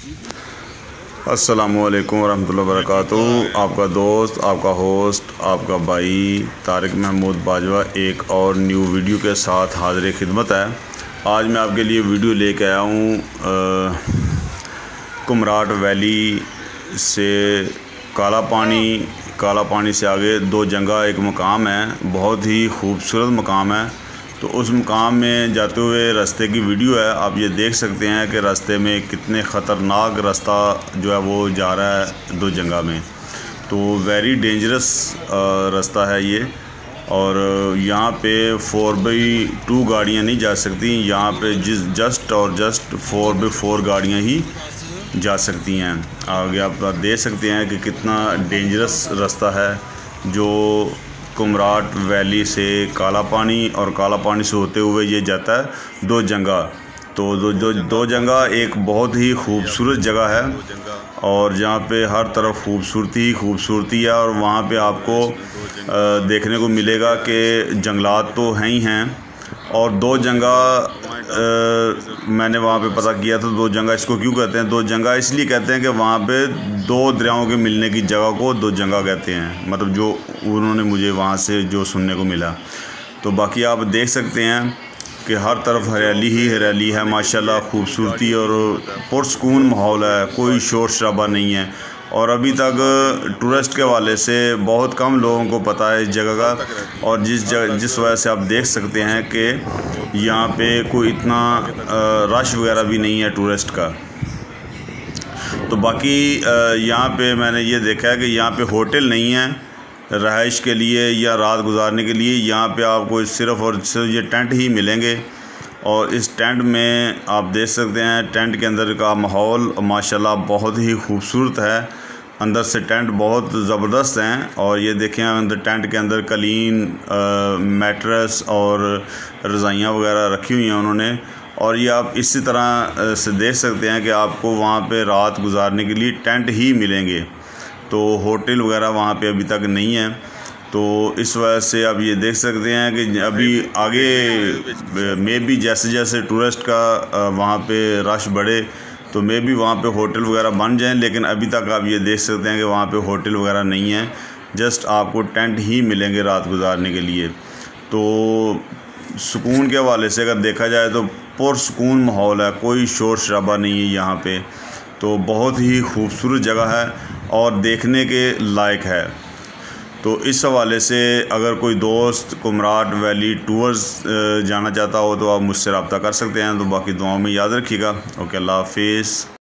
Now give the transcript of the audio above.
अस्सलामुअलैकुम वरहमतुल्लाहि वबरकातुहू। आपका दोस्त, आपका होस्ट, आपका भाई तारिक महमूद बाजवा एक और न्यू वीडियो के साथ हाज़िर खिदमत है। आज मैं आपके लिए वीडियो लेके आया हूँ कुमराट वैली से काला पानी से आगे दो जगह एक मकाम है, बहुत ही खूबसूरत मकाम है। तो उस मकाम में जाते हुए रास्ते की वीडियो है। आप ये देख सकते हैं कि रास्ते में कितने ख़तरनाक रास्ता जो है वो जा रहा है दो जगह में। तो वेरी डेंजरस रास्ता है ये। और यहाँ पे 4x2 गाड़ियाँ नहीं जा सकती, यहाँ पे जस्ट 4x4 गाड़ियाँ ही जा सकती हैं। आगे आप देख सकते हैं कि कितना डेंजरस रास्ता है जो कुमराट वैली से काला पानी और काला पानी से होते हुए ये जाता है दो जगह। तो दो जगह एक बहुत ही खूबसूरत जगह है और जहाँ पे हर तरफ खूबसूरती है। और वहाँ पे आपको देखने को मिलेगा कि जंगलात तो हैं ही हैं। और दो जगह मैंने वहाँ पे पता किया था, दो जगह इसको क्यों कहते हैं, दो जगह इसलिए कहते हैं कि वहाँ पे दो दरियाओं के मिलने की जगह को दो जगह कहते हैं, मतलब जो उन्होंने मुझे वहाँ से जो सुनने को मिला। तो बाकी आप देख सकते हैं कि हर तरफ हरियाली ही हरियाली है माशाल्लाह, खूबसूरती और पुरसकून माहौल है, कोई शोर शराबा नहीं है। और अभी तक टूरिस्ट के हवाले से बहुत कम लोगों को पता है इस जगह का। और जिस वजह से आप देख सकते हैं कि यहाँ पे कोई इतना रश वगैरह भी नहीं है टूरिस्ट का। तो बाकी यहाँ पे मैंने ये देखा है कि यहाँ पे होटल नहीं है रहाइश के लिए या रात गुजारने के लिए। यहाँ पे आपको सिर्फ़ और सिर्फ ये टेंट ही मिलेंगे। और इस टेंट में आप देख सकते हैं टेंट के अंदर का माहौल माशाल्लाह बहुत ही खूबसूरत है। अंदर से टेंट बहुत ज़बरदस्त हैं। और ये देखें अंदर टेंट के अंदर कालीन, मैट्रेस और रज़ाइयाँ वगैरह रखी हुई हैं उन्होंने। और ये आप इसी तरह से देख सकते हैं कि आपको वहाँ पे रात गुजारने के लिए टेंट ही मिलेंगे। तो होटल वगैरह वहाँ पे अभी तक नहीं है। तो इस वजह से आप ये देख सकते हैं कि अभी आगे मे भी जैसे जैसे टूरिस्ट का वहाँ पे रश बढ़े तो मे भी वहाँ पे होटल वगैरह बन जाएं। लेकिन अभी तक आप ये देख सकते हैं कि वहाँ पे होटल वगैरह नहीं है, जस्ट आपको टेंट ही मिलेंगे रात गुजारने के लिए। तो सुकून के हवाले से अगर देखा जाए तो पुरसकून माहौल है, कोई शोर शराबा नहीं है यहाँ पे। तो बहुत ही खूबसूरत जगह है और देखने के लायक है। तो इस हवाले से अगर कोई दोस्त कुमराट वैली टूर्स जाना चाहता हो तो आप मुझसे रब्ता कर सकते हैं। तो बाकी दुआओं में याद रखिएगा। ओके, अल्लाह हाफिज़।